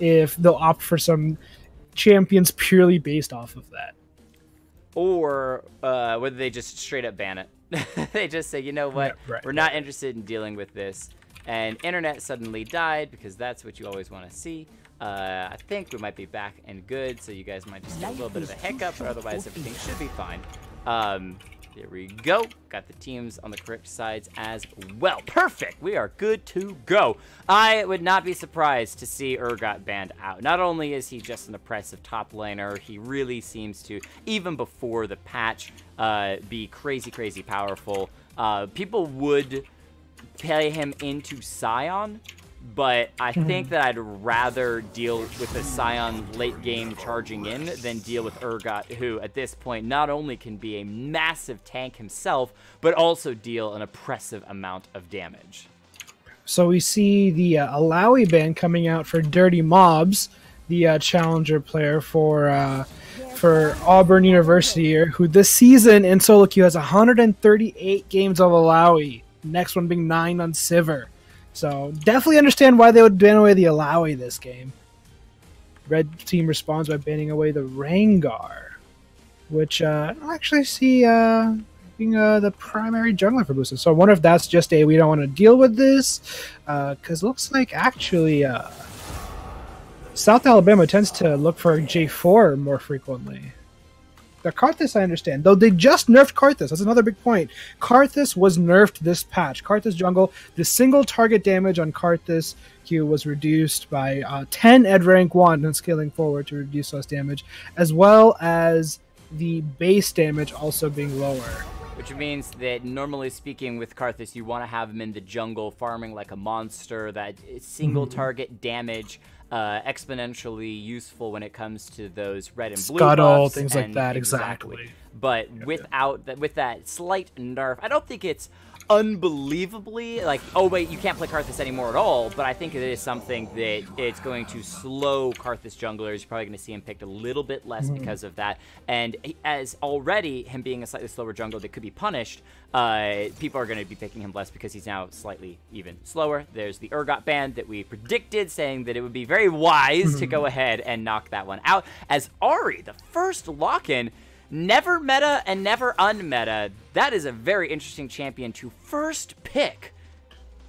if they'll opt for some champions purely based off of that. Or whether they just straight up ban it. They just say, you know what, we're not interested in dealing with this. And internet suddenly died, because that's what you always want to see. I think we might be back and good, so you guys might just get a little bit of a hiccup, but otherwise everything should be fine. There we go. Got the teams on the correct sides as well. Perfect. We are good to go. I would not be surprised to see Urgot banned out. Not only is he just an oppressive top laner, he really seems to, even before the patch, be crazy, crazy powerful. People would play him into Scion, but I think that I'd rather deal with the Scion late game charging in than deal with Urgot, who at this point not only can be a massive tank himself, but also deal an oppressive amount of damage. So we see the Alawi ban coming out for Dirty Mobs, the challenger player for Auburn University here, who this season in solo queue has 138 games of Alawi. Next one being 9 on Sivir. So definitely understand why they would ban away the Alawi this game. Red team responds by banning away the Rengar, which I don't actually see being the primary jungler for boosters. So I wonder if that's just a we don't want to deal with this, because looks like actually South Alabama tends to look for J4 more frequently. The Karthus, I understand. Though they just nerfed Karthus. That's another big point. Karthus was nerfed this patch. Karthus jungle, the single target damage on Karthus Q was reduced by 10 at rank 1 and scaling forward to reduce less damage, as well as the base damage also being lower. Which means that normally speaking with Karthus, you want to have him in the jungle farming like a monster. That single target damage, exponentially useful when it comes to those red and blue Scuttle, buffs things like that, exactly. But without that, with that slight nerf, I don't think it's unbelievably like, oh wait, you can't play Karthus anymore at all, but I think it is something that it's going to slow Karthus junglers. You're probably going to see him picked a little bit less because of that, and as already him being a slightly slower jungler that could be punished, people are going to be picking him less because he's now slightly even slower. There's the Urgot ban that we predicted, saying that it would be very wise to go ahead and knock that one out, as Ahri, the first lock-in, never meta and never unmeta. That is a very interesting champion to first pick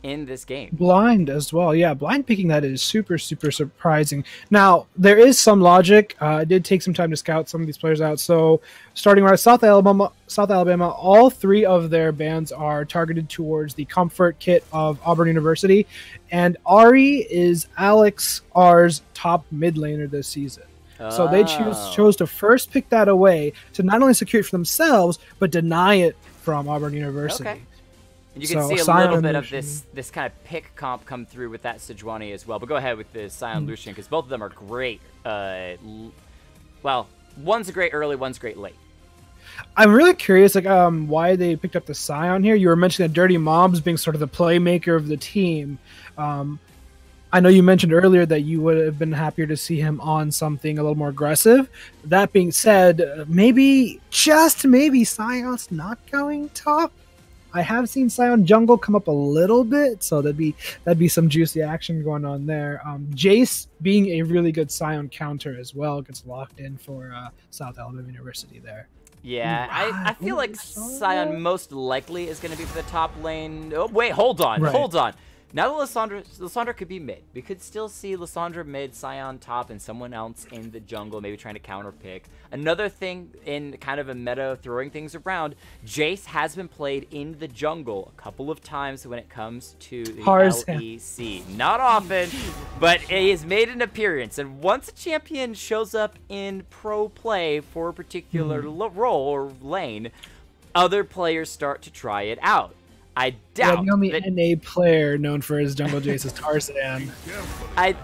in this game. Blind as well. Yeah, blind picking that is super, super surprising. Now, there is some logic. It did take some time to scout some of these players out. So, starting right, South Alabama, all 3 of their bans are targeted towards the comfort kit of Auburn University. And Ahri is Alex R's top mid laner this season. So they chose to first pick that away to not only secure it for themselves, but deny it from Auburn University. Okay. And you can see a little bit of this kind of pick comp come through with that Sejuani as well. But go ahead with the Scion Lucian, because both of them are great. Well, one's great early, one's great late. I'm really curious, like, why they picked up the Scion here. You were mentioning that Dirty Mobs being sort of the playmaker of the team. I know you mentioned earlier that you would have been happier to see him on something a little more aggressive. That being said, maybe, just maybe, Scion's not going top. I have seen Scion jungle come up a little bit, so that'd be some juicy action going on there. Jace being a really good Scion counter as well gets locked in for South Alabama University there. Yeah, I feel like Scion most likely is going to be for the top lane. Oh, wait, hold on, hold on. Now that Lissandra could be mid. We could still see Lissandra mid, Scion top, and someone else in the jungle, maybe trying to counter pick. Another thing in kind of a meta throwing things around, Jace has been played in the jungle a couple of times when it comes to the LEC. Not often, but he has made an appearance. And once a champion shows up in pro play for a particular role or lane, other players start to try it out. I doubt the only NA player known for his jungle Jace is Tarzan. I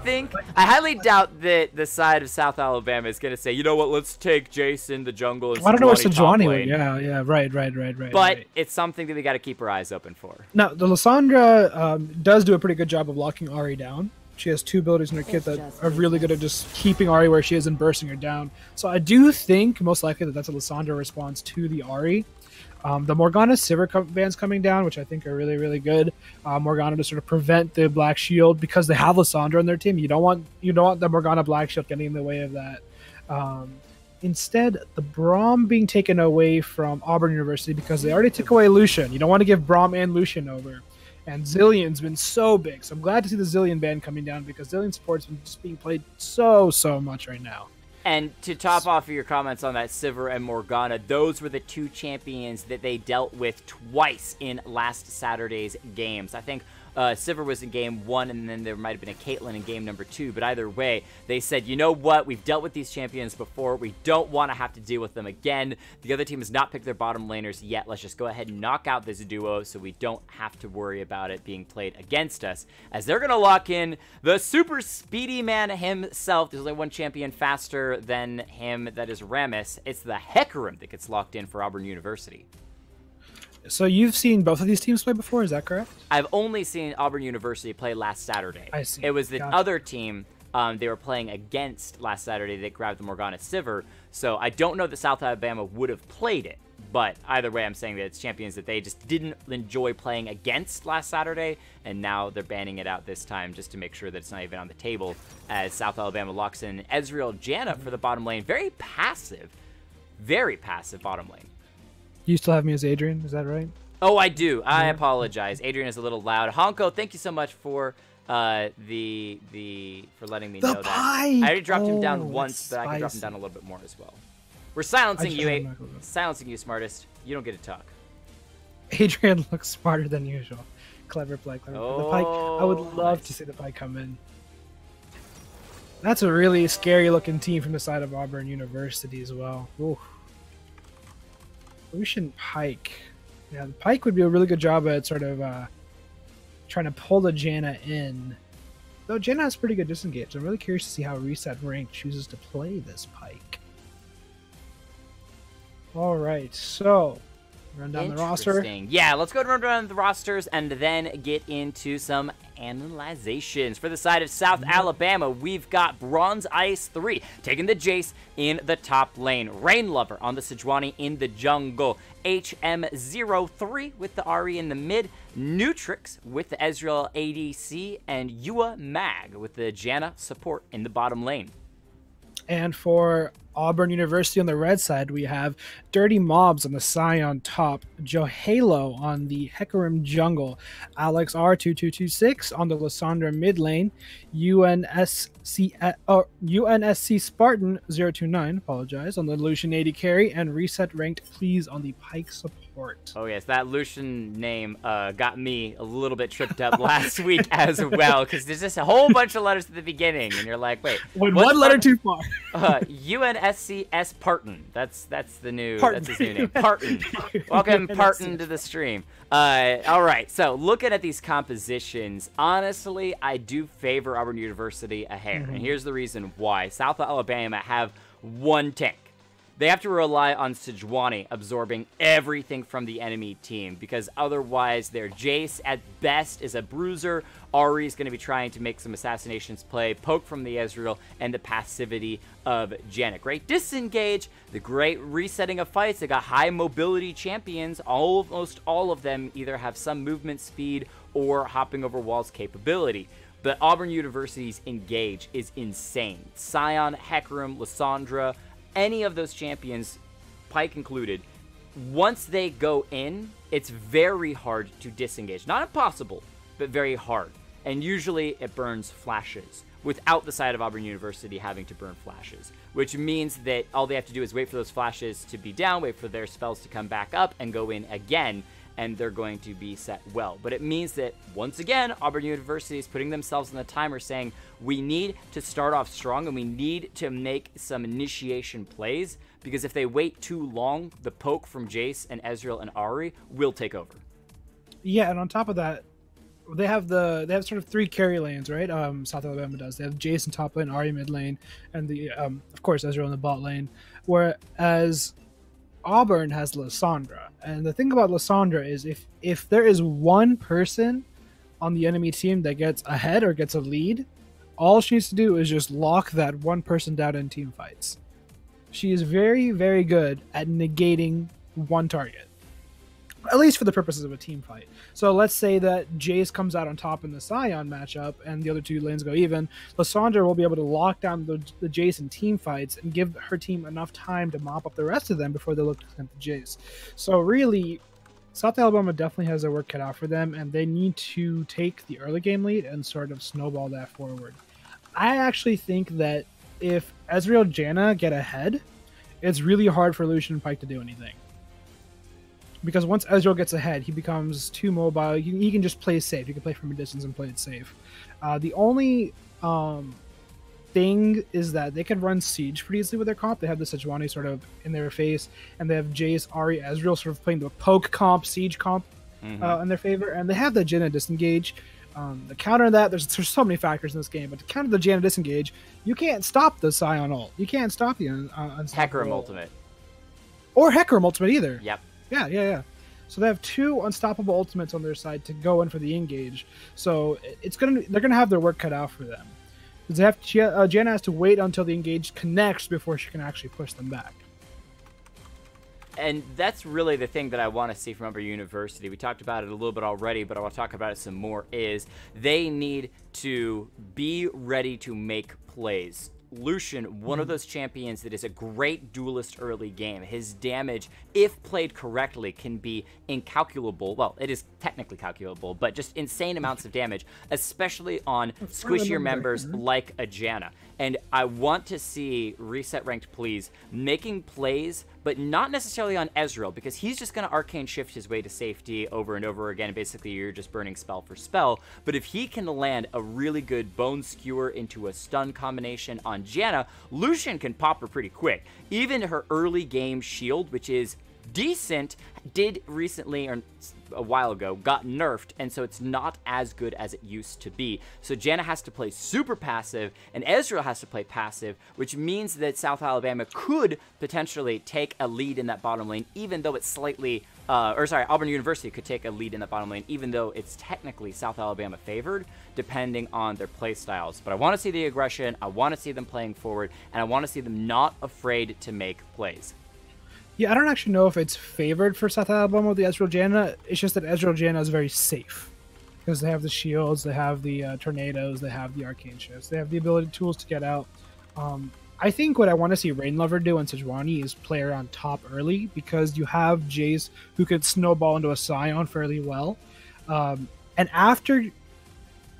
highly doubt that the side of South Alabama is going to say, you know what, let's take Jace in the jungle. And I don't know what Sejuani. Yeah, right. But it's something that we got to keep our eyes open for. Now, the Lissandra does do a pretty good job of locking Ahri down. She has 2 abilities in her kit that are really good at just keeping Ahri where she is and bursting her down. So I do think most likely that's a Lissandra response to the Ahri. The Morgana Sivir bands coming down, which I think are really, really good. Morgana to sort of prevent the Black Shield because they have Lissandra on their team. You don't want the Morgana Black Shield getting in the way of that. Instead, the Braum being taken away from Auburn University because they already took away Lucian. You don't want to give Braum and Lucian over. And Zillion's been so big. So I'm glad to see the Zillion ban coming down because Zillion support's been just being played so much right now. And to top off your comments on that, Sivir and Morgana, those were the 2 champions that they dealt with twice in last Saturday's games. I think Sivir was in game 1, and then there might have been a Caitlyn in game number 2. But either way, they said, you know what? We've dealt with these champions before. We don't want to have to deal with them again. The other team has not picked their bottom laners yet. Let's just go ahead and knock out this duo so we don't have to worry about it being played against us, as they're going to lock in the super speedy man himself. There's only one champion faster than him. That is Rammus. It's the Hecarim that gets locked in for Auburn University. So you've seen both of these teams play before, is that correct? I've only seen Auburn University play last Saturday. I see. It was the other team they were playing against last Saturday that grabbed the Morgana Sivir. So I don't know that South Alabama would have played it. But either way, I'm saying that it's champions that they just didn't enjoy playing against last Saturday, and now they're banning it out this time just to make sure that it's not even on the table, as South Alabama locks in Ezreal Janna for the bottom lane. Very passive bottom lane. You still have me as Adrian, is that right? Oh, I do. I apologize. Adrian is a little loud. Honko, thank you so much for for letting me know that. I already dropped him down once, but I can drop him down a little bit more as well. We're silencing you, smartest. You don't get to talk. Adrian looks smarter than usual. Clever play, clever play. The Pyke, I would love to see the Pyke come in. That's a really scary looking team from the side of Auburn University as well. Ooh. Lucian Pyke. Yeah, the Pyke would be a really good job at sort of trying to pull the Janna in. Though Janna has pretty good disengage. So I'm really curious to see how Reset Rank chooses to play this Pyke. Alright, so run down the roster. Yeah, let's go to run down the rosters and then get into some analyzations. For the side of South Alabama, we've got Bronze Ice 3 taking the Jace in the top lane. Rain Lover on the Sejuani in the jungle. HM03 with the Ahri in the mid. Nutrix with the Ezreal ADC. And Yua Mag with the Janna support in the bottom lane. And for Auburn University on the red side, we have Dirty Mobs on the Scion top, Joe Halo on the Hecarim jungle, Alex R2226 on the Lissandra mid lane, UNSC Spartan 029, apologize, on the Lucian 80 carry, and Reset Ranked Please on the Pyke support. Oh yes, that Lucian name got me a little bit tripped up last week as well, because there's just a whole bunch of letters at the beginning, and you're like, wait, one letter too far. UNSCS Parton. That's the new that's his new name. Parton. Welcome Parton to the stream. All right. So looking at these compositions, honestly, I do favor Auburn University a hair, and here's the reason why. South Alabama have one tank. They have to rely on Sejuani absorbing everything from the enemy team, because otherwise their Jace at best is a bruiser. Ahri is going to be trying to make some assassinations play, poke from the Ezreal, and the passivity of Janna. Great disengage, the great resetting of fights. They got high mobility champions. Almost all of them either have some movement speed or hopping over walls capability. But Auburn University's engage is insane. Scion, Hecarim, Lissandra, any of those champions, Pyke included, once they go in, it's very hard to disengage. Not impossible, but very hard. And usually it burns flashes, without the side of Auburn University having to burn flashes, which means that all they have to do is wait for those flashes to be down, wait for their spells to come back up, and go in again, and they're going to be set well. But it means that, once again, Auburn University is putting themselves on the timer, saying we need to start off strong and we need to make some initiation plays, because if they wait too long, the poke from Jace and Ezreal and Ahri will take over. Yeah, and on top of that, they have sort of 3 carry lanes, right? South Alabama does. They have Jace in top lane, Ahri mid lane, and the of course Ezreal in the bot lane. Whereas Auburn has Lissandra, and the thing about Lissandra is if there is one person on the enemy team that gets ahead or gets a lead, All she needs to do is just lock that one person down in team fights. She is very, very good at negating one target, at least for the purposes of a team fight. So let's say that Jace comes out on top in the Sion matchup and the other two lanes go even. Lysandra will be able to lock down the Jace in team fights and give her team enough time to mop up the rest of them before they look to attempt the Jace. So really, South Alabama definitely has their work cut out for them, and they need to take the early game lead and sort of snowball that forward. I actually think that if Ezreal Janna get ahead, it's really hard for Lucian and Pyke to do anything. Because once Ezreal gets ahead, he becomes too mobile. He can just play safe. He can play from a distance and play it safe. The only thing is that they can run Siege pretty easily with their comp. They have the Sejuani sort of in their face, and they have Jace, Ahri, Ezreal sort of playing the poke comp, Siege comp in their favor. And they have the Janna disengage. The counter to that, there's so many factors in this game, but to counter the Janna disengage, you can't stop the Sion ult. You can't stop the Hecarim ultimate. Or Hecarim ultimate either. Yep. Yeah. So they have two unstoppable ultimates on their side to go in for the engage. So they're gonna have their work cut out for them. Because Janna has to wait until the engage connects before she can actually push them back. And that's really the thing that I want to see from Auburn University. We talked about it a little bit already, but I want to talk about it some more, is they need to be ready to make plays. Lucian, one of those champions that is a great duelist early game. His damage, if played correctly, can be incalculable. Well, it is technically calculable, but just insane amounts of damage, especially on squishier members like a Janna. And I want to see Reset Ranked Please making plays, but not necessarily on Ezreal, because he's just going to arcane shift his way to safety over and over again. Basically, you're just burning spell for spell. But if he can land a really good Bone Skewer into a stun combination on Janna, Lucian can pop her pretty quick. Even her early game shield, which is decent, did recently, or a while ago, got nerfed, and so it's not as good as it used to be. So Janna has to play super passive, and Ezreal has to play passive, which means that South Alabama could potentially take a lead in that bottom lane, even though it's slightly, Auburn University could take a lead in that bottom lane, even though it's technically South Alabama favored, depending on their play styles. But I want to see the aggression, I want to see them playing forward, and I want to see them not afraid to make plays. Yeah, I don't actually know if it's favored for South Alabama with the Ezreal Janna. It's just that Ezreal Janna is very safe. Because they have the shields, they have the tornadoes, they have the arcane shifts, they have the ability tools to get out. I think what I want to see Rainlover do in Sejuani is play her on top early, because you have Jace who could snowball into a Sion fairly well. And after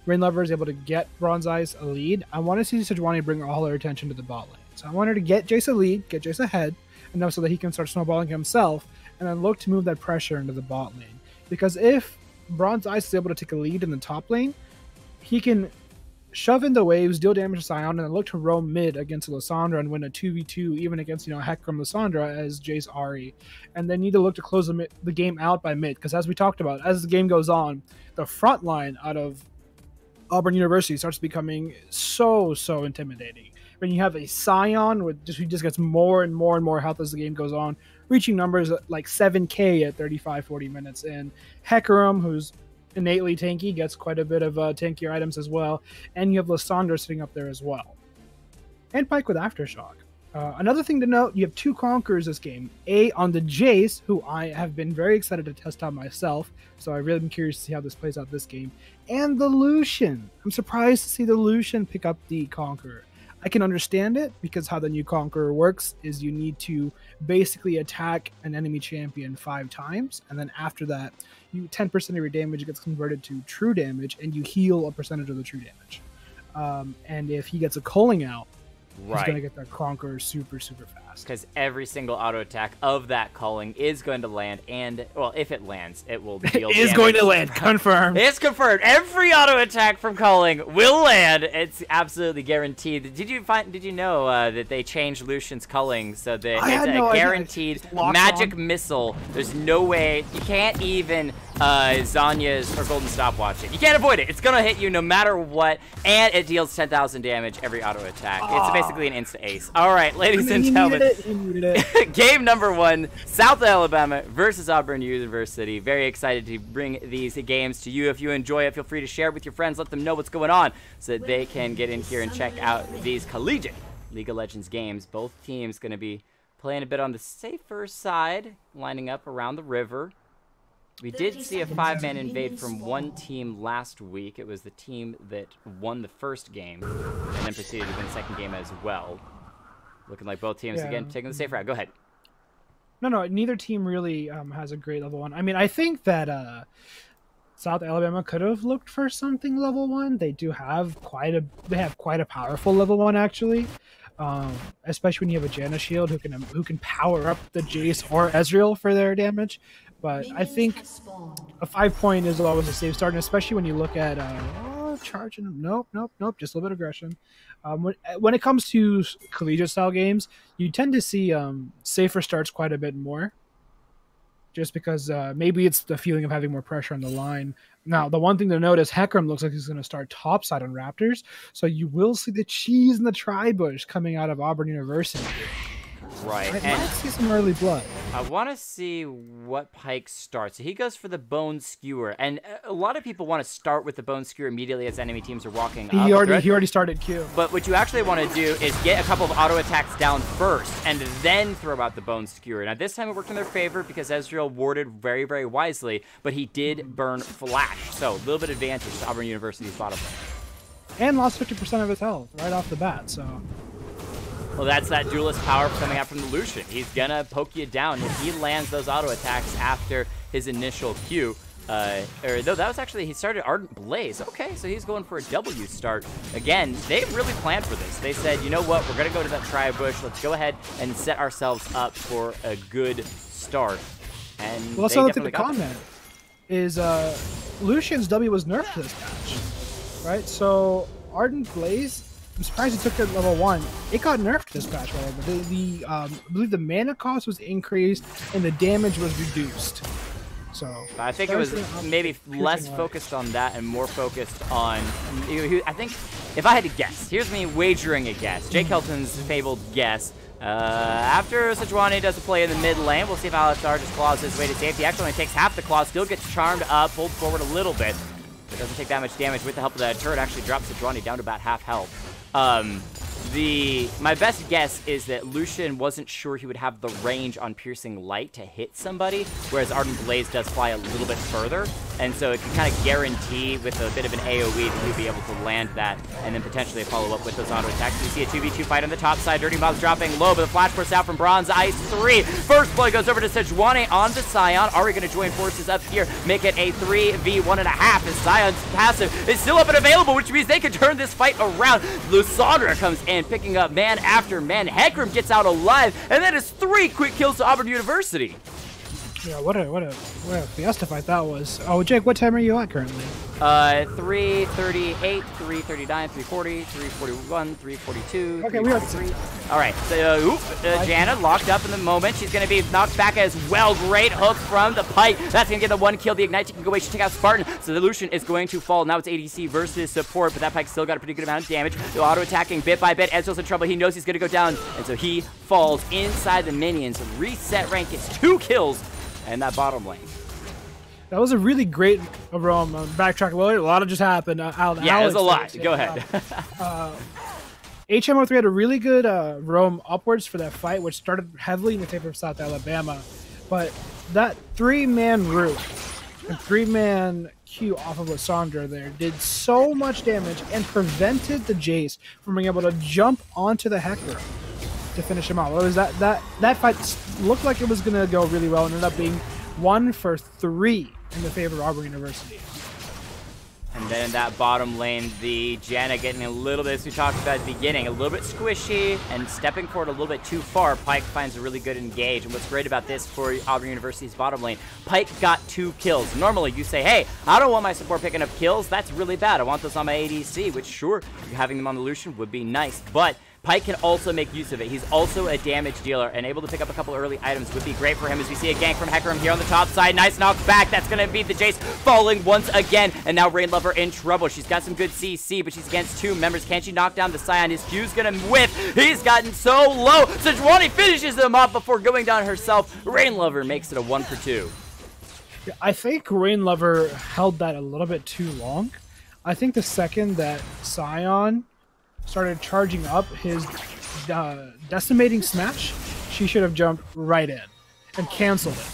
Rainlover is able to get Bronze Eyes a lead, I want to see Sejuani bring all her attention to the bot lane. So I want her to get Jace a lead, get Jace ahead, enough so that he can start snowballing himself, and then look to move that pressure into the bot lane. Because if Bronze Eyes is able to take a lead in the top lane, he can shove in the waves, deal damage to Sion, and then look to roam mid against Lysandra and win a 2v2, even against, Hecarim Lysandra as Jace Ahri. And they need to look to close the game out by mid, because as we talked about, as the game goes on, the front line out of Auburn University starts becoming so intimidating. When you have a Sion who just gets more and more health as the game goes on, reaching numbers like 7k at 35-40 minutes in. Hecarim, who's innately tanky, gets quite a bit of tankier items as well, and you have Lysandra sitting up there as well. And Pyke with Aftershock. Another thing to note, you have two Conquerors this game. On the Jace, who I have been very excited to test out myself, so I really am curious to see how this plays out this game. And the Lucian. I'm surprised to see the Lucian pick up the Conqueror. I can understand it, because how the new Conqueror works is you need to basically attack an enemy champion 5 times, and then after that, 10% of your damage gets converted to true damage, and you heal a percentage of the true damage. And if he gets a culling out, he's going to get that Conqueror super fast. Because every single auto attack of that culling is going to land, and, well, if it lands, it will deal damage. It is going to land, confirmed. It's confirmed. Every auto attack from culling will land. It's absolutely guaranteed. Did you know that they changed Lucian's culling so that it's a guaranteed magic missile? There's no way, you can't even Zanya's or Golden Stopwatch. You can't avoid it. It's gonna hit you no matter what, and it deals 10,000 damage every auto attack. It's basically an insta ace. All right, ladies and gentlemen, game number 1, South Alabama versus Auburn University. Very excited to bring these games to you. If you enjoy it, feel free to share it with your friends. Let them know what's going on so that they can get in here and check out these collegiate League of Legends games. Both teams going to be playing a bit on the safer side, lining up around the river. We did see a 5-man invade from one team last week. It was the team that won the first game and then proceeded to win the second game as well. Looking like both teams, again, taking the safe route. Go ahead. No, neither team really has a great level 1. I mean, I think that South Alabama could have looked for something level 1. They do have quite a powerful level 1, actually. Especially when you have a Janna shield who can power up the Jace or Ezreal for their damage. But I think a 5-point is always a safe start, and especially when you look at charging. Nope. Just a little bit of aggression. When it comes to collegiate style games, you tend to see safer starts quite a bit more. Just because maybe it's the feeling of having more pressure on the line. Now, the one thing to note is Hecarim looks like he's going to start topside on Raptors, so you will see the cheese and the tri-bush coming out of Auburn University. Right. I might see some early blood. I want to see what Pyke starts. So he goes for the Bone Skewer, and a lot of people want to start with the Bone Skewer immediately as enemy teams are walking up. He already started Q. But what you actually want to do is get a couple of auto attacks down first, and then throw out the Bone Skewer. Now this time it worked in their favor because Ezreal warded very, very wisely, but he did burn Flash. So a little bit of advantage to Auburn University's bottom lane. And lost 50% of his health right off the bat, so... Well, that's that duelist power coming out from the Lucian. He's gonna poke you down if he lands those auto attacks after his initial Q. No, that was actually, he started Ardent Blaze. Okay, so he's going for a W start. Again, they really planned for this. They said, you know what, we're gonna go to that tri-bush. Let's go ahead and set ourselves up for a good start. And well, let's look at the comment. Is Lucian's W was nerfed this patch, right? So Ardent Blaze, I'm surprised he took it at level 1. It got nerfed this patch, however. I believe the mana cost was increased and the damage was reduced. So I think it was maybe less focused on that and more focused on. I think, if I had to guess, here's me wagering a guess. Jake Helton's fabled guess. After Sejuani does a play in the mid lane, we'll see if Alistar just claws his way to safety. Actually only takes half the claw, still gets charmed up, pulled forward a little bit. But doesn't take that much damage with the help of the turret. Actually drops Sejuani down to about half health. My best guess is that Lucian wasn't sure he would have the range on Piercing Light to hit somebody, whereas Ardent Blaze does fly a little bit further, and so it can kind of guarantee with a bit of an AoE that he'll be able to land that, and then potentially follow up with those auto attacks. You see a 2v2 fight on the top side. Dirty Mob's dropping low, but the flash bursts out from Bronze Ice 3. First play goes over to Sejuani on the Scion. Are we going to join forces up here? Make it a 3v1.5 as Scion's passive is still up and available, which means they can turn this fight around. Lusandra comes in, picking up man after man. Hecarim gets out alive, and that is 3 quick kills to Auburn University. Yeah, what a fiesta fight that was. Oh, Jake, what time are you at currently? 3:38, 3:39, 3:40, 3:41, 3:42. Okay, we are 3. All right, so Janna locked up in the moment. She's going to be knocked back as well. Great hook from the Pyke. That's going to get the 1 kill. The Ignite can go away. She take out Spartan. So the Lucian is going to fall. Now it's ADC versus support, but that Pyke still got a pretty good amount of damage. The auto attacking bit by bit. Ezreal's in trouble. He knows he's going to go down, and so he falls inside the minions. Reset rank gets 2 kills. And that bottom lane. That was a really great backtrack. Well, a lot of just happened. Yeah, there's a lot. Go ahead. HMO3 had a really good roam upwards for that fight, which started heavily in the favor of South Alabama. But that 3-man root and 3-man Q off of Lysandra there did so much damage and prevented the Jace from being able to jump onto the Hecarim to finish him out. It was that fight looked like it was going to go really well and ended up being 1 for 3 in the favor of Auburn University. And then that bottom lane, the Janna getting a little bit, as we talked about at the beginning, a little bit squishy and stepping forward a little bit too far. Pyke finds a really good engage. And what's great about this for Auburn University's bottom lane, Pyke got 2 kills. Normally you say, hey, I don't want my support picking up kills. That's really bad. I want those on my ADC, which sure, having them on the Lucian would be nice. But Pyke can also make use of it. He's also a damage dealer, and able to pick up a couple early items would be great for him, as we see a gank from Hecarim here on the top side. Nice knock back. That's going to beat the Jace, falling once again, and now Rain Lover in trouble. She's got some good CC, but she's against 2 members. Can she knock down the Scion? His Q's going to whiff. He's gotten so low. Sejuani finishes him up before going down herself. Rain Lover makes it a 1 for 2. Yeah, I think Rain Lover held that a little bit too long. I think the second that Scion started charging up his decimating smash, she should have jumped right in and canceled it,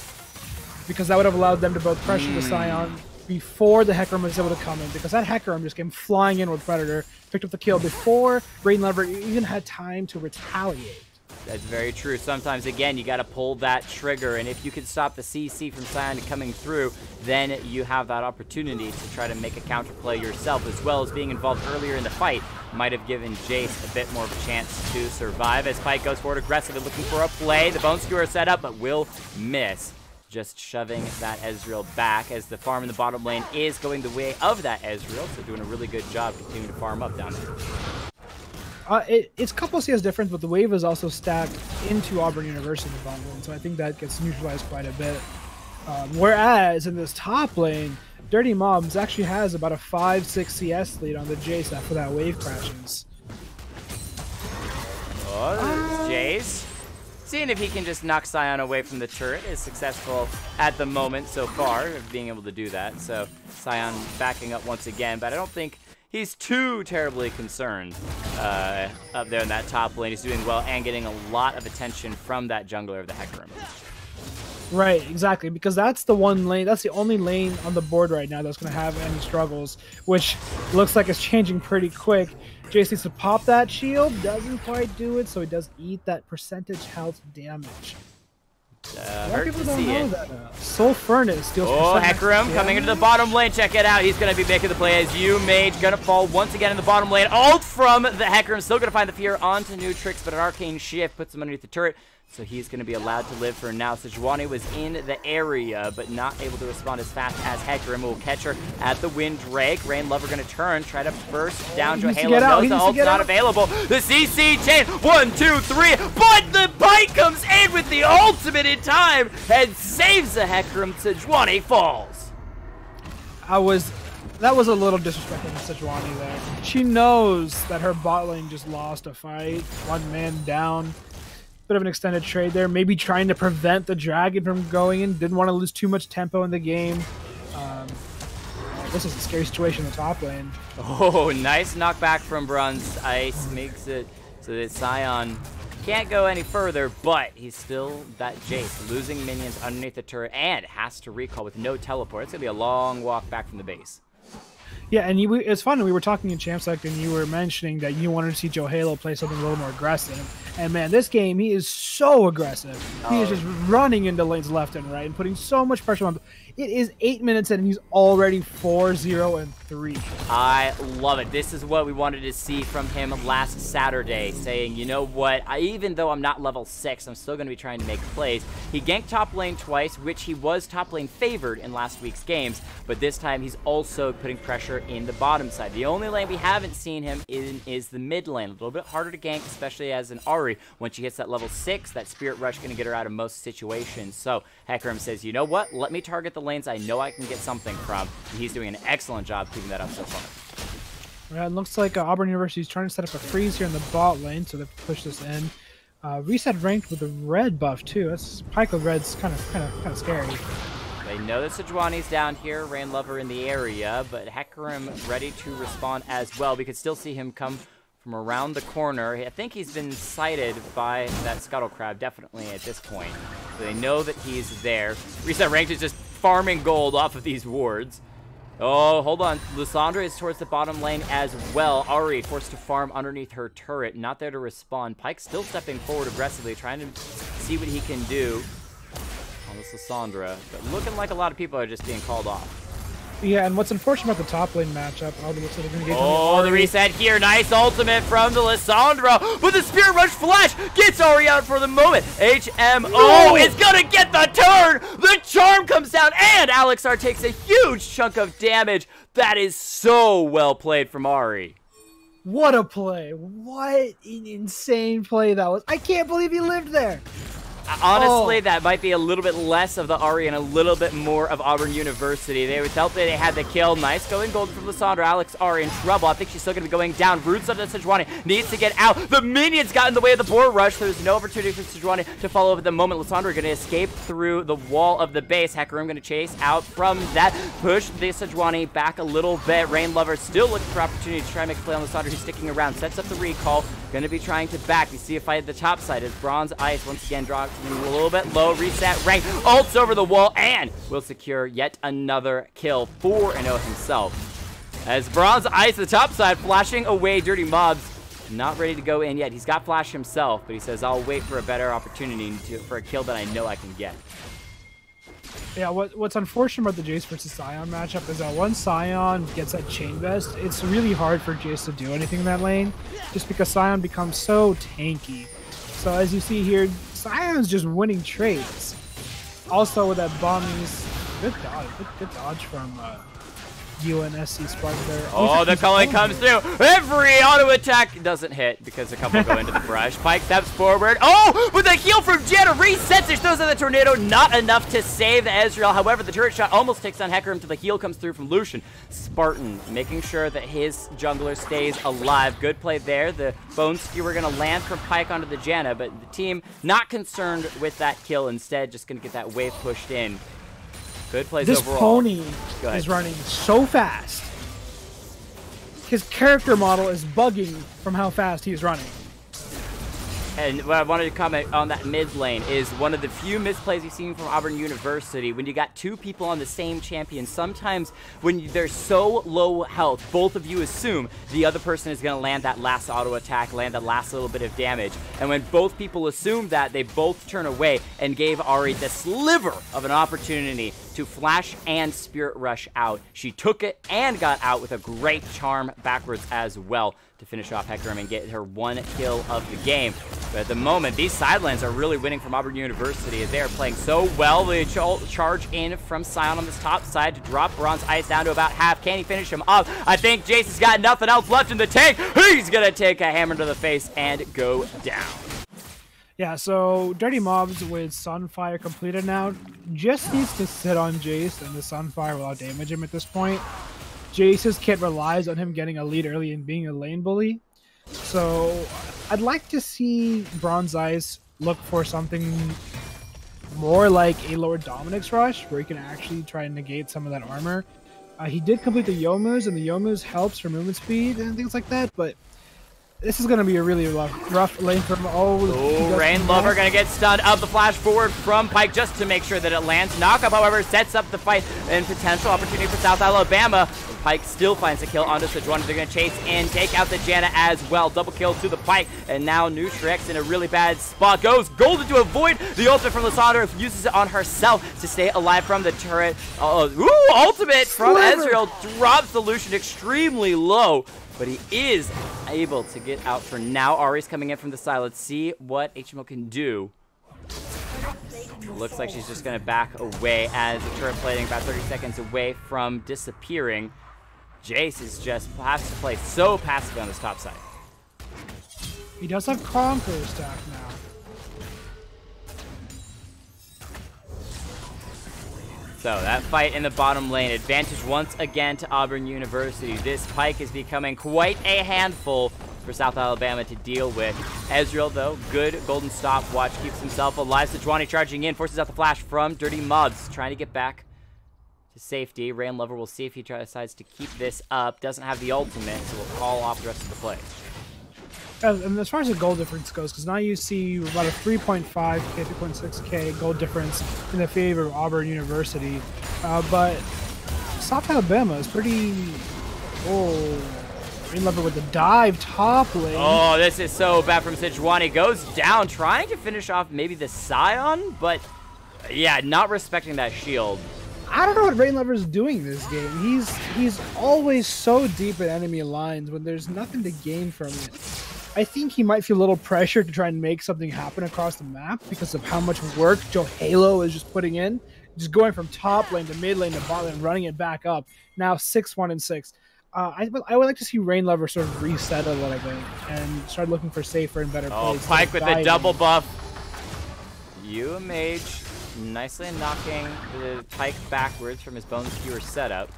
because that would have allowed them to both pressure the Scion before the Hecarim was able to come in, because that Hecarim just came flying in with Predator, picked up the kill before Rain Lover even had time to retaliate. That's very true. Sometimes, again, you got to pull that trigger, and if you can stop the CC from Scion coming through, then you have that opportunity to try to make a counterplay yourself, as well as being involved earlier in the fight might have given Jace a bit more of a chance to survive. As Pyke goes forward aggressively, looking for a play. The Bone Skewer set up, but will miss. Just shoving that Ezreal back, as the farm in the bottom lane is going the way of that Ezreal, so doing a really good job continuing to farm up down there. It's a couple CS difference, but the wave is also stacked into Auburn University in the bottom lane, so I think that gets neutralized quite a bit. Whereas in this top lane, Dirty Mobs actually has about a 5-6 CS lead on the Jace after that wave crashes. Oh, Jace. Seeing if he can just knock Scion away from the turret is successful at the moment so far of being able to do that. So Scion backing up once again, but I don't think he's too terribly concerned up there in that top lane. He's doing well and getting a lot of attention from that jungler of the Hecarim. Right, exactly, because that's the one lane, that's the only lane on the board right now that's going to have any struggles, which looks like it's changing pretty quick. Jace needs to pop that shield, doesn't quite do it, so he does eat that percentage health damage. A lot of people don't know that Soul Furnace deals Hecarim coming into the bottom lane. Check it out. He's going to be making the play as Mage going to fall once again in the bottom lane. Ult from the Hecarim. Still going to find the fear onto Nutrix, but an arcane shift puts him underneath the turret. So he's going to be allowed to live for now. Sejuani was in the area, but not able to respond as fast as Hecarim. Will catch her at the Winddrake. Rain Lover going to turn, try to burst down Johalo. Knows the ult's not available. The CC chain, 1, 2, 3, but the Pyke comes in with the ultimate in time and saves the Hecarim. Sejuani falls. That was a little disrespectful to Sejuani there. She knows that her bot lane just lost a fight. 1 man down. Bit of an extended trade there, maybe trying to prevent the dragon from going in. Didn't want to lose too much tempo in the game. This is a scary situation in the top lane. Oh, nice knockback from Bronze Ice. Makes it so that Scion can't go any further, but he's still that Jace, losing minions underneath the turret and has to recall with no teleport. It's going to be a long walk back from the base. Yeah, and it's fun. We were talking in Champ Select, and you were mentioning that you wanted to see Johalo play something a little more aggressive. And man, this game, he is so aggressive. He is just running into lanes left and right and putting so much pressure on. It is 8 minutes in, and he's already 4-0-3. I love it. This is what we wanted to see from him last Saturday, saying, you know what, even though I'm not level 6, I'm still going to be trying to make plays. He ganked top lane twice, which he was top lane favored in last week's games, but this time he's also putting pressure in the bottom side. The only lane we haven't seen him in is the mid lane. A little bit harder to gank, especially as an Ahri. Once she hits that level 6, that Spirit Rush going to get her out of most situations. So Hecarim says, you know what, let me target the lanes I know I can get something from. And he's doing an excellent job keeping that up so far. Yeah, it looks like Auburn University is trying to set up a freeze here in the bot lane, so they've pushed this in. Reset ranked with a red buff too. That's Pyke with red's kind of scary. They know that Sejuani's down here, Rain Lover in the area, but Hecarim ready to respond as well. We could still see him come from around the corner. I think he's been sighted by that Scuttle Crab, definitely at this point. So they know that he's there. Reset Ranked is just farming gold off of these wards. Oh, hold on. Lissandra is towards the bottom lane as well. Ahri forced to farm underneath her turret. Not there to respond. Pyke still stepping forward aggressively, trying to see what he can do on this Lissandra. But looking like a lot of people are just being called off. Yeah, and what's unfortunate about the top lane matchup, looks like they're going to get the reset here. Nice ultimate from the Lissandra. But the Spirit Rush flash gets Ahri out for the moment. HMO is going to get the turn. The charm comes down, and Alexar takes a huge chunk of damage. That is so well played from Ahri. What a play. What an insane play that was. I can't believe he lived there. Honestly, that might be a little bit less of the Ari and a little bit more of Auburn University. They felt that they had the kill. Nice going golden from Lissandra. Alex Ari in trouble. I think she's still going to be going down. Roots up to Sejuani. Needs to get out. The minions got in the way of the boar rush. There's no opportunity for Sejuani to follow up at the moment. Lissandra going to escape through the wall of the base. Hecarim going to chase out from that. Push the Sejuani back a little bit. Rain Lover still looking for opportunity to try and make a play on Lissandra, who's sticking around. Sets up the recall. Going to be trying to back. You see a fight at the top side as Bronze Ice once again drops a little bit low. Reset rank. Ults over the wall and will secure yet another kill for 4-0 himself. As Bronze Ice, the top side, flashing away Dirty Mobs. Not ready to go in yet. He's got flash himself, but he says, I'll wait for a better opportunity for a kill that I know I can get. Yeah, what's unfortunate about the Jace versus Sion matchup is that once Sion gets that chain vest, it's really hard for Jace to do anything in that lane, just because Sion becomes so tanky. So as you see here, Sion's just winning trades. Also with that Bombies, good dodge from UNSC Spartan there. Oh, the culling comes through. Every auto attack doesn't hit because a couple go into the brush. Pike steps forward. Oh, but the heal from Janna resets it. Throws in the tornado. Not enough to save the Ezreal. However, the turret shot almost takes on Hecarim until the heal comes through from Lucian. Spartan making sure that his jungler stays alive. Good play there. The Bone Skewer going to land from Pike onto the Janna, but the team not concerned with that kill. Instead, just going to get that wave pushed in. Good plays this overall. This pony is running so fast. His character model is bugging from how fast he's running. And what I wanted to comment on that mid lane is one of the few misplays you've seen from Auburn University. When you got two people on the same champion, sometimes when they're so low health, both of you assume the other person is going to land that last auto attack, land that last little bit of damage. And when both people assume that, they both turn away and gave Ari the sliver of an opportunity to flash and spirit rush out. She took it and got out with a great charm backwards as well to finish off Hecarim and get her one kill of the game. But at the moment, these side lanes are really winning from Auburn University as they are playing so well. They charge in from Sion on this top side to drop Bronze Ice down to about half. Can he finish him off? I think Jace has got nothing else left in the tank. He's going to take a hammer to the face and go down. Yeah, so Dirty Mobs with Sunfire completed now just needs to sit on Jace and the Sunfire without damage him at this point. Jace's kit relies on him getting a lead early and being a lane bully. So I'd like to see Bronze Ice look for something more like a Lord Dominic's Rush, where he can actually try and negate some of that armor. He did complete the Youmu's, and the Youmu's helps for movement speed and things like that, but this is going to be a really rough lane from... Oh, Rain Lover going to get stunned up. The flash forward from Pike just to make sure that it lands. Knockup, however, sets up the fight and potential opportunity for South Alabama. Pike still finds a kill onto Sejuani. They're going to chase in, take out the Janna as well. Double kill to the Pike, and now Nutrix in a really bad spot. Goes golden to avoid the ultimate from Lissandra. Uses it on herself to stay alive from the turret. Ultimate from Ezreal drops the Lucian extremely low. But he is able to get out for now. Ari's coming in from the side. Let's see what HMO can do. Looks like she's just going to back away as the turret plating about 30 seconds away from disappearing. Jace is just has to play so passively on this top side. He does have Conqueror stack now. So that fight in the bottom lane, advantage once again to Auburn University. This Pike is becoming quite a handful for South Alabama to deal with. Ezreal, though, good golden stopwatch, keeps himself alive. Sejuani charging in, forces out the flash from Dirty Mobs, trying to get back to safety. Rain Lover will see if he decides to keep this up. Doesn't have the ultimate, so we'll call off the rest of the play. And as far as the goal difference goes, because now you see about a 3.5k, 3.6k goal difference in the favor of Auburn University. But South Alabama is pretty... Oh, Rain Lover with the dive top lane. Oh, this is so bad from Sejuani. Goes down, trying to finish off maybe the Scion, but yeah, not respecting that shield. I don't know what Rain Lover's doing this game. He's always so deep in enemy lines when there's nothing to gain from it. I think he might feel a little pressure to try and make something happen across the map because of how much work Joe Halo is just putting in. Just going from top lane to mid lane to bot lane, running it back up. Now 6-1 and 6. I would like to see Rain Lover sort of reset a little bit and start looking for safer and better plays. Pyke with a double buff. You Mage nicely knocking the Pyke backwards from his Bone Skewer setup.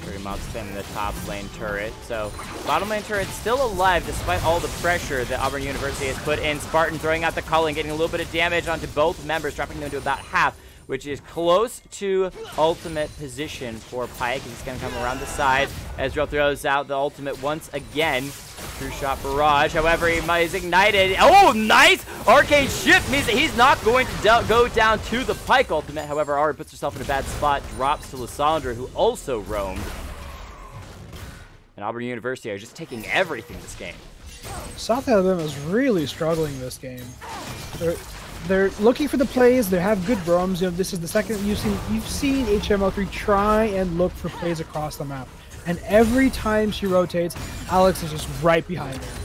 Dirty Mob's spinning the top lane turret. So bottom lane turret still alive despite all the pressure that Auburn University has put in. Spartan throwing out the culling, getting a little bit of damage onto both members, dropping them to about half, which is close to ultimate position for Pyke. He's going to come around the side. Ezreal throws out the ultimate once again. True shot barrage. However, he's ignited. Oh, nice! Arcade shift means that he's not going to go down to the Pyke ultimate. However, Ari puts herself in a bad spot. Drops to Lissandra, who also roamed. And Auburn University are just taking everything this game. South Alabama is really struggling this game. They're looking for the plays. They have good roams. You know, this is the second you've seen HMO3 try and look for plays across the map. And every time she rotates, Alex is just right behind her,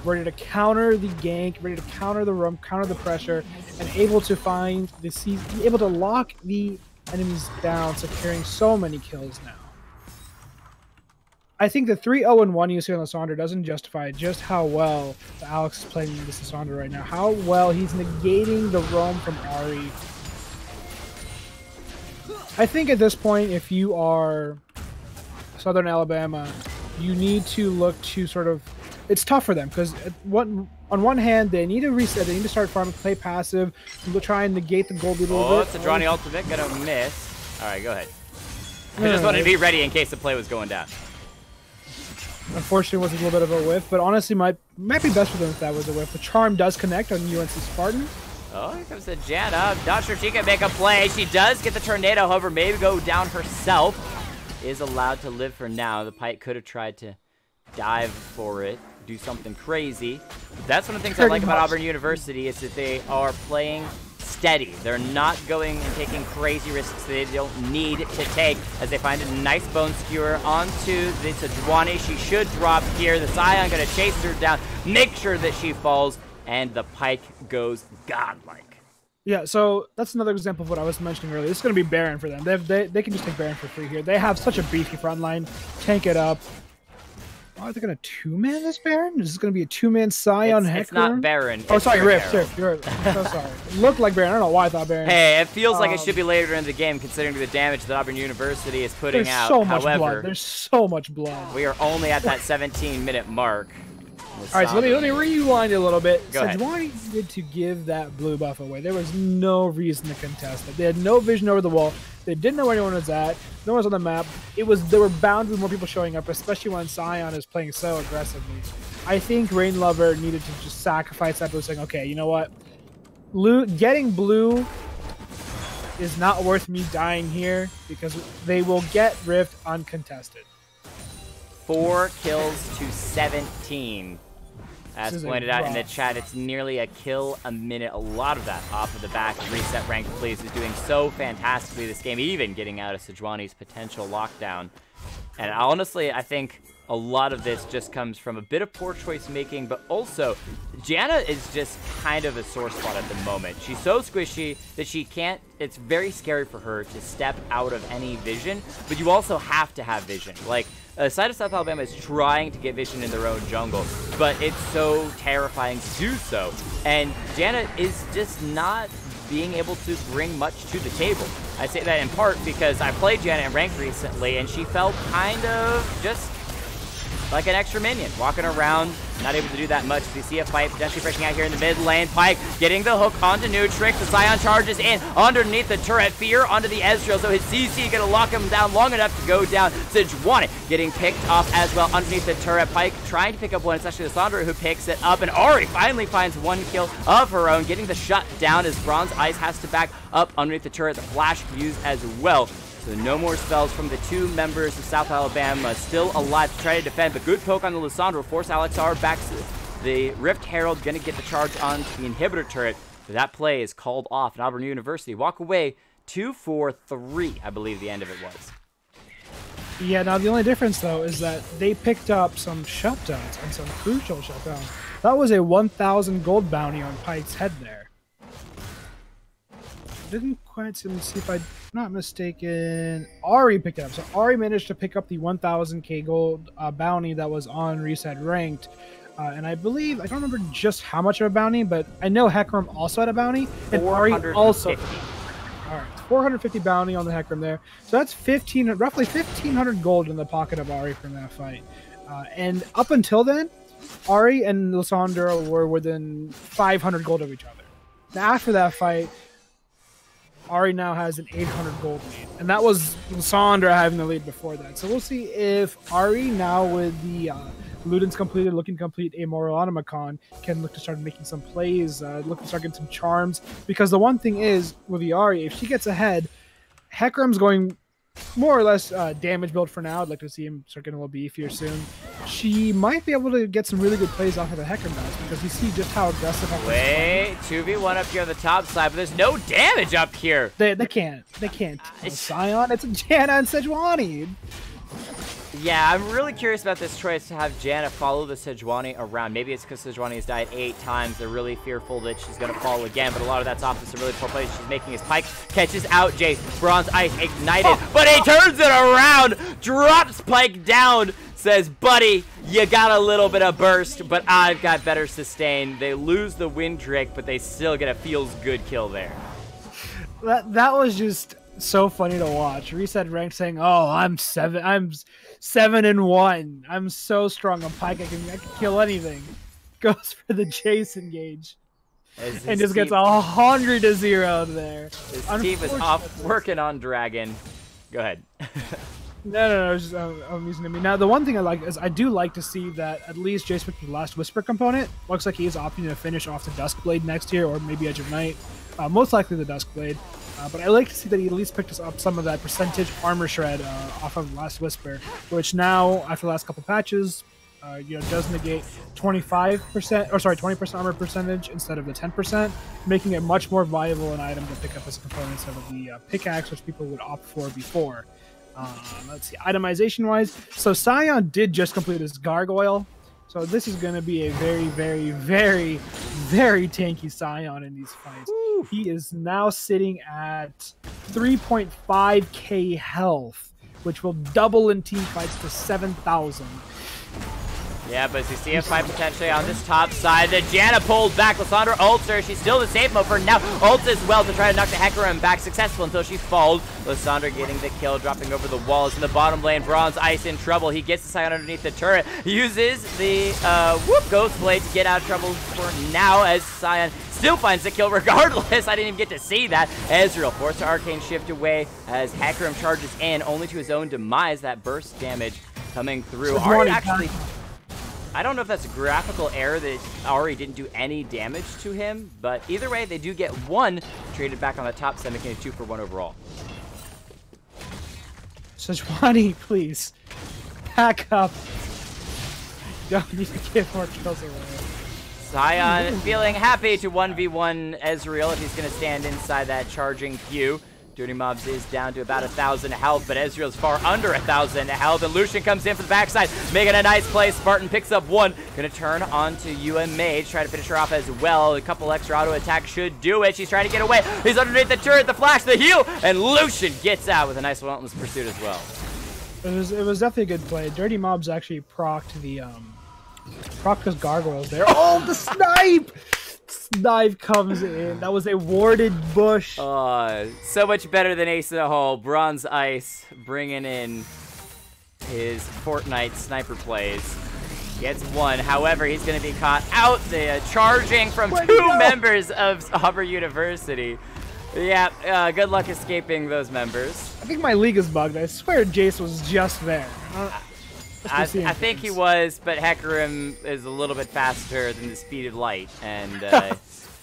ready to counter the gank, ready to counter the roam, counter the pressure, and able to find able to lock the enemies down, securing so many kills now. I think the 3-0-1 you see on Lissandra doesn't justify just how well Alex is playing this Lissandra right now. How well he's negating the roam from Ari. I think at this point, if you are Southern Alabama, you need to look to sort of... It's tough for them because on one hand, they need to reset. They need to start farming, play passive, try and negate the gold a little bit. Oh, it's a Johnny ultimate. Gonna miss. All right, go ahead. I just wanted to be ready in case the play was going down. Unfortunately, it was a little bit of a whiff, but honestly, might be best for them if that was a whiff. The charm does connect on UNC Spartan. Oh, here comes the Janna. Not sure she can make a play. She does get the tornado, however, maybe go down herself. Is allowed to live for now. The Pyke could have tried to dive for it, do something crazy. But that's one of the things I like about Auburn University is that they are playing steady. They're not going and taking crazy risks they don't need to take as they find a nice Bone Skewer onto the Sejuani. She should drop here. The Scion going to chase her down, make sure that she falls, and the Pyke goes godlike. Yeah, so that's another example of what I was mentioning earlier. This is going to be Baron for them. They can just take Baron for free here. They have such a beefy front line. Tank it up. Oh, are they going to two-man this Baron? Is this going to be a two-man Scion Hecarim? It's not Baron. Oh, sorry, Rift. You're I'm so sorry. It looked like Baron. I don't know why I thought Baron. Hey, it feels like it should be later in the game considering the damage that Auburn University is putting out. So much blood. There's so much blood. We are only at that 17-minute mark. All right, so let me rewind a little bit. Go ahead. Sejuani needed to give that blue buff away. There was no reason to contest it. They had no vision over the wall. They didn't know where anyone was at. No one was on the map. There were bound to be more people showing up, especially when Scion is playing so aggressively. I think Rain Lover needed to just sacrifice that blue, saying, okay, you know what? Getting blue is not worth me dying here because they will get Rift uncontested. 4 kills to 17. As pointed out in the chat, it's nearly a kill a minute. A lot of that off of the back of Reset Ranked Plays is doing so fantastically this game, even getting out of Sejuani's potential lockdown. And honestly, I think a lot of this just comes from a bit of poor choice making, but also Janna is just kind of a sore spot at the moment. She's so squishy that she can't, it's very scary for her to step out of any vision, but you also have to have vision. Like, side of South Alabama is trying to get vision in their own jungle, but it's so terrifying to do so. And Janna is just not being able to bring much to the table. I say that in part because I played Janna in ranked recently, and she felt kind of just like an extra minion, walking around, not able to do that much. We see a fight potentially breaking out here in the mid lane. Pyke getting the hook onto Nutrix. The Scion charges in underneath the turret. Fear onto the Ezreal, so his CC gonna lock him down long enough to go down. Sejuani getting picked off as well underneath the turret. Pyke trying to pick up one. It's actually Lissandra who picks it up, and Ari finally finds one kill of her own, getting the shut down as Bronze Ice has to back up underneath the turret. The flash used as well. So no more spells from the two members of South Alabama, still alive to try to defend, but good poke on the Lissandra, force Alexar back. The Rift Herald gonna get the charge on the inhibitor turret, but that play is called off, and Auburn University walk away 2-4-3, I believe the end of it was. Yeah, now the only difference though is that they picked up some shutdowns and some crucial shutdowns. That was a 1,000 gold bounty on Pyke's head there. didn't quite see if I'm not mistaken. Ari picked it up. So Ari managed to pick up the 1,000k gold bounty that was on Reset Ranked. And I believe, I don't remember just how much of a bounty, but I know Hecarim also had a bounty. And Ari also. All right, 450 bounty on the Hecarim there. So that's roughly 1,500 gold in the pocket of Ari from that fight. And up until then, Ari and Lissandra were within 500 gold of each other. Now, after that fight, Ari now has an 800 gold lead. And that was Lissandra having the lead before that. So we'll see if Ari, now with the Ludens completed, looking to complete a Moral Automaton, can look to start making some plays, look to start getting some charms. Because the one thing is, with the Ari, if she gets ahead, Hecarim's going more or less damage build for now. I'd like to see him start getting a little beefier soon. She might be able to get some really good plays off of the Hecarim guys, because you see just how aggressive Hecarim's Wait, 2v1 up here on the top side, but there's no damage up here. They can't. Sion, it's Janna and Sejuani. Yeah, I'm really curious about this choice to have Janna follow the Sejuani around. Maybe it's because Sejuani has died 8 times. They're really fearful that she's going to fall again, but a lot of that's off to some really poor plays she's making. His Pike catches out Jace. Bronze Ice ignited, but he turns it around, drops Pike down, says, buddy, you got a little bit of burst, but I've got better sustain. They lose the Wind Drake, but they still get a feels-good kill there. That was just so funny to watch. Reset Ranked saying, "Oh, I'm 7-1. I'm so strong on Pike. I can kill anything." Goes for the Jace engage, and just gets 100-0 there. His team is off working on Dragon. Go ahead. No, just I'm using him. Now, the one thing I like is I do like to see that at least Jace picked the last Whisper component. Looks like he's opting to finish off the Duskblade next year, or maybe Edge of Night. Most likely the Duskblade. But I like to see that he at least picked us up some of that percentage armor shred off of Last Whisper, which now, after the last couple patches, does negate 20% armor percentage instead of the 10%, making it much more viable an item to pick up as a component instead of the pickaxe, which people would opt for before. Let's see, itemization-wise, so Sion did just complete his Gargoyle, so this is going to be a very, very, very, very tanky Sion in these fights. Ooh. He is now sitting at 3.5k health, which will double in team fights to 7,000. Yeah, but as you see a fight potentially on this top side, the Janna pulled back. Lissandra ults her. She's still in the safe mode for now. Ults as well to try to knock the Hecarim back. Successful until she falls. Lissandra getting the kill, dropping over the walls in the bottom lane. Bronze Ice in trouble. He gets the Sion underneath the turret. Uses the Ghost Blade to get out of trouble for now as Sion still finds the kill regardless. I didn't even get to see that. Ezreal forced to Arcane Shift away as Hecarim charges in, only to his own demise. That burst damage coming through. Ari actually... I don't know if that's a graphical error that Ari didn't do any damage to him, but either way, they do get 1 traded back on the top side, making it 2 for 1 overall. Sejuani, please. Back up. Don't need to give more kills away. Sion feeling happy to 1v1 Ezreal if he's going to stand inside that charging queue. Dirty Mobs is down to about 1,000 health, but Ezreal's far under 1,000 health, and Lucian comes in for the backside, making a nice play. Spartan picks up 1. Gonna turn onto UM Mage, try to finish her off as well. A couple extra auto attacks should do it. She's trying to get away. He's underneath the turret, the flash, the heal, and Lucian gets out with a nice relentless pursuit as well. It was definitely a good play. Dirty Mobs actually procced his gargoyles there. Oh, the snipe! Snipe comes in. That was a warded bush. So much better than Ace in the Hole. Bronze Ice bringing in his Fortnite sniper plays. Gets 1. However, he's going to be caught out there, charging from 2 members of Auburn University. Yeah, good luck escaping those members. I think my league is bugged. I swear Jace was just there. I think he was, but Hecarim is a little bit faster than the speed of light, and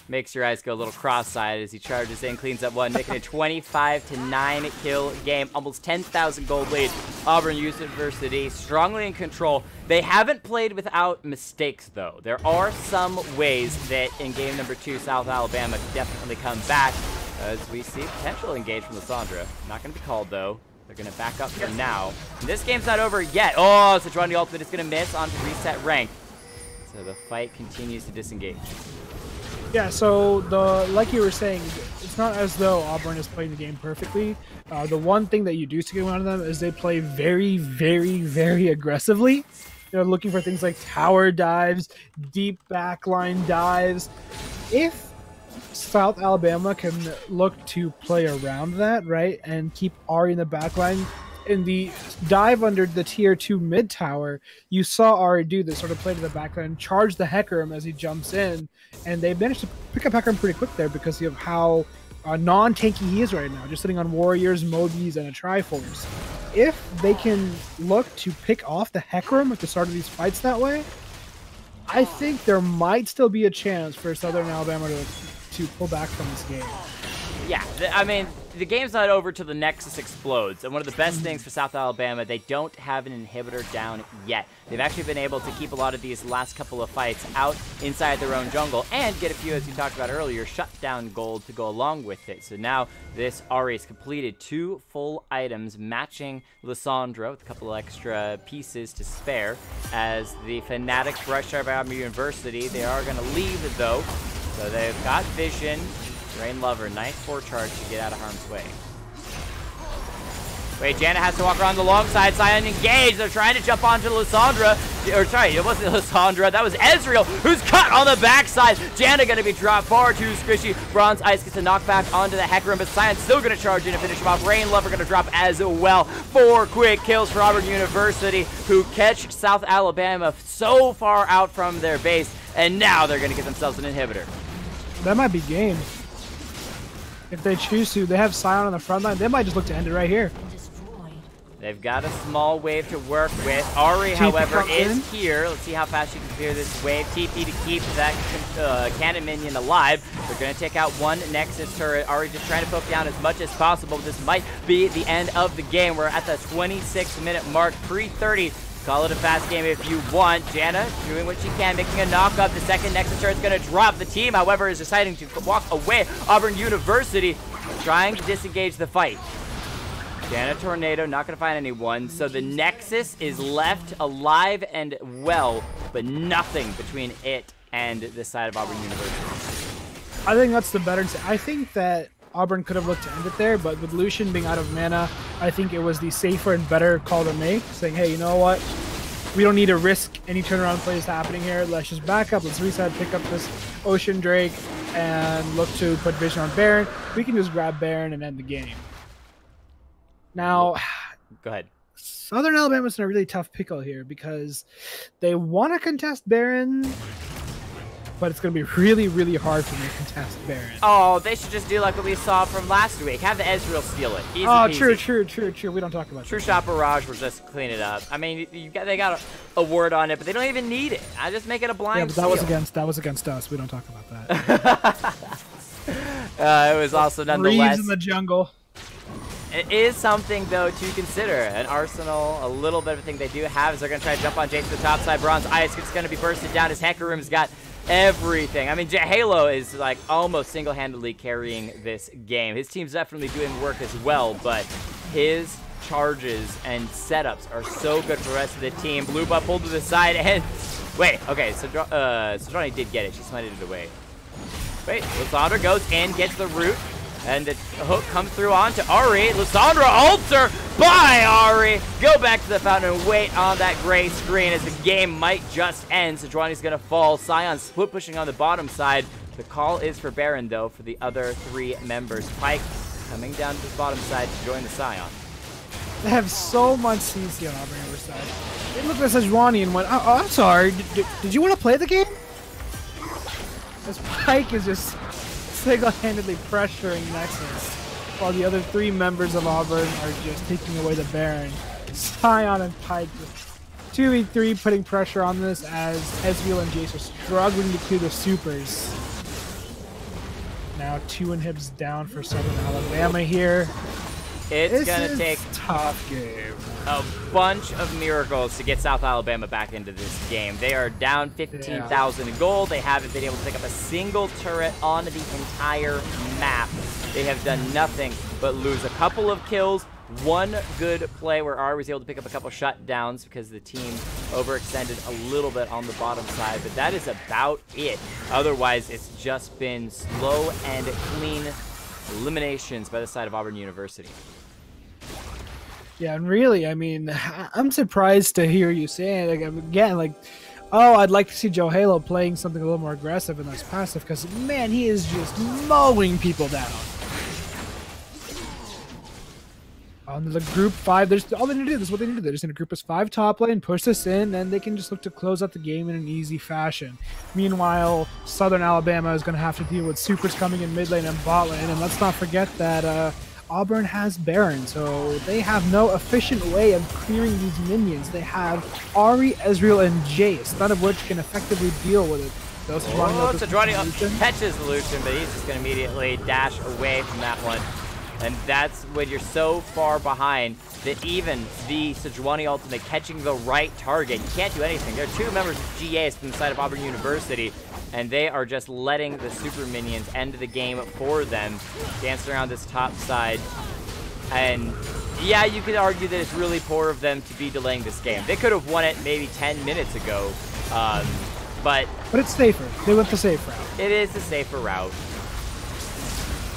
makes your eyes go a little cross-eyed as he charges in, cleans up 1, making a 25-9 kill game, almost 10,000 gold lead. Auburn University strongly in control. They haven't played without mistakes, though. There are some ways that in game number 2, South Alabama can definitely come back, as we see potential engage from Lissandra. Not going to be called, though. They're going to back up for now. And this game's not over yet. Oh, Sejuani ultimate is going to miss on reset rank. So the fight continues to disengage. Yeah, so like you were saying, it's not as though Auburn is playing the game perfectly. The one thing that you do see out of them is they play very, very, very aggressively. They're looking for things like tower dives, deep backline dives. If South Alabama can look to play around that, right, and keep Ari in the backline, in the dive under the tier 2 mid tower, you saw Ari do this sort of play to the backline, charge the Hecarim as he jumps in, and they managed to pick up Hecarim pretty quick there because of how non-tanky he is right now, just sitting on Warriors, Mobis, and a Triforce. If they can look to pick off the Hecarim at the start of these fights that way, I think there might still be a chance for Southern Alabama to pull back from this game. Yeah, I mean, the game's not over till the Nexus explodes. And one of the best things for South Alabama, they don't have an inhibitor down yet. They've actually been able to keep a lot of these last couple of fights out inside their own jungle and get a few, as you talked about earlier, shutdown gold to go along with it. So now this Ari has completed 2 full items matching Lissandra with a couple of extra pieces to spare. As the Fanatics rush out of Auburn University, they are going to leave though. So they've got vision. Rain Lover, nice 4 charge to get out of harm's way. Wait, Janet has to walk around the long side. Sion engaged. They're trying to jump onto Lissandra. Or sorry, it wasn't Lissandra. That was Ezreal, who's cut on the backside. Janet going to be dropped far too squishy. Bronze Ice gets a knockback onto the Hecarim, but Sion's still going to charge in and finish him off. Rain Lover going to drop as well. 4 quick kills for Auburn University, who catch South Alabama so far out from their base, and now they're going to get themselves an inhibitor. That might be game. If they choose to, they have Sion on the front line. They might just look to end it right here. They've got a small wave to work with. Ari, however, is here. Let's see how fast you can clear this wave. TP to keep that cannon minion alive. They're going to take out 1 Nexus turret. Ari just trying to poke down as much as possible. This might be the end of the game. We're at the 26-minute mark, pre-30. Call it a fast game if you want. Janna doing what she can, making a knock-up. The second Nexus turret's going to drop. The team, however, is deciding to walk away. Auburn University trying to disengage the fight. Janna Tornado not going to find anyone. So the Nexus is left alive and well, but nothing between it and the side of Auburn University. I think that's the better. I think that Auburn could have looked to end it there, but with Lucian being out of mana, I think it was the safer and better call to make, saying, hey, you know what? We don't need to risk any turnaround plays happening here. Let's just back up. Let's reset, pick up this Ocean Drake, and look to put vision on Baron. We can just grab Baron and end the game. Now, go ahead. Southern Alabama's in a really tough pickle here because they want to contest Baron, but it's going to be really, really hard for them to contest Baron. Oh, they should just do like what we saw from last week. Have the Ezreal steal it. Easy peasy. True. We don't talk about True Shot Barrage will just clean it up. I mean, they got a word on it, but they don't even need it. I just make it a blind steal. That was against us. We don't talk about that. It was also nonetheless. Reeves in the jungle. It is something, though, to consider. An arsenal, a little bit of a thing they do have is they're going to try to jump on Jace to the top side. Bronze Ice is going to be bursted down. His Hecarim's got everything. I mean, Halo is like almost single-handedly carrying this game. His team's definitely doing work as well, but his charges and setups are so good for the rest of the team. Blue buff pulled to the side, and wait, okay, so Johnny did get it. She smited it away. Wait, Lissandra goes in, gets the root, and the hook comes through onto Ari. Lissandra ults by Ari. Go back to the fountain and wait on that gray screen as the game might just end. So Sejuani's going to fall. Sion split pushing on the bottom side. The call is for Baron, though, for the other 3 members. Pyke coming down to the bottom side to join the Sion. They have so much CC on Auburn side. They looked at Sejuani and went, oh, I'm sorry. Did you want to play the game? This Pyke is just single-handedly pressuring Nexus, while the other 3 members of Auburn are just taking away the Baron. Sion and Pyke 2v3 putting pressure on this as Ezreal and Jace are struggling to clear the supers. Now 2 inhibs down for Southern Alabama here. It's going to take tough game. A bunch of miracles to get South Alabama back into this game. They are down 15,000 gold. They haven't been able to pick up a single turret on the entire map. They have done nothing but lose a couple of kills. 1 good play where Ari was able to pick up a couple shutdowns because the team overextended a little bit on the bottom side, but that is about it. Otherwise, it's just been slow and clean eliminations by the side of Auburn University. Yeah, and really, I mean, I'm surprised to hear you saying, like, again, like, oh, I'd like to see Joe Halo playing something a little more aggressive and less passive, because, man, he is just mowing people down. On the group 5, all they need to do, this is what they need to do. They're just going to group us 5 top lane, push this in, and they can just look to close out the game in an easy fashion. Meanwhile, Southern Alabama is going to have to deal with supers coming in mid lane and bot lane, and let's not forget that Auburn has Baron, so they have no efficient way of clearing these minions. They have Ahri, Ezreal, and Jace, none of which can effectively deal with it. Sejuani catches the Lucian, but he's just going to immediately dash away from that one. And that's when you're so far behind that even the Sejuani ultimate catching the right target, you can't do anything. There are 2 members of GAs from the side of Auburn University, and they are just letting the super minions end the game for them, dancing around this top side. And yeah, you could argue that it's really poor of them to be delaying this game. They could have won it maybe 10 minutes ago, but it's safer. They went the safe route. It is the safer route.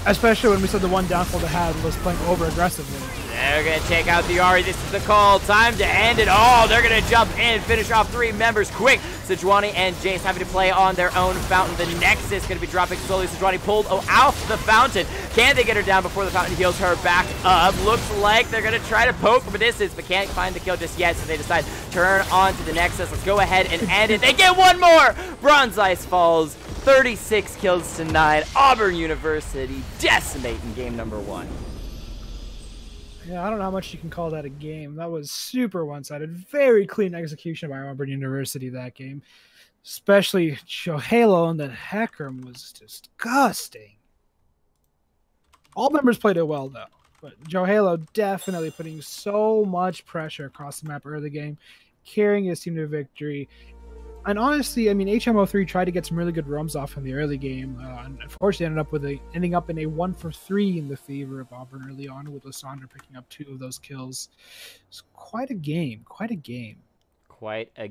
Especially when we said the one downfall they had was playing over aggressively. They're going to take out the Ahri. This is the call. Time to end it all. They're going to jump in, finish off 3 members quick. Sejuani and Jace having to play on their own fountain. The Nexus going to be dropping slowly. Sejuani pulled out the fountain. Can they get her down before the fountain heals her back up? Looks like they're going to try to poke from a distance, but can't find the kill just yet, so they decide to turn on to the Nexus. Let's go ahead and end it. They get one more! Bronze Ice falls. 36 kills to 9. Auburn University decimating game number 1. Yeah, I don't know how much you can call that a game. That was super one-sided. Very clean execution by Auburn University that game. Especially Joe Halo and that Hecarim was disgusting. All members played it well, though. But Joe Halo definitely putting so much pressure across the map early game, carrying his team to victory. And honestly, I mean, HMO3 tried to get some really good roams off in the early game. And unfortunately, ending up in a 1-for-3 in the favor of Auburn early on, with Lysandra picking up 2 of those kills. It's quite a game. Quite a game. Quite a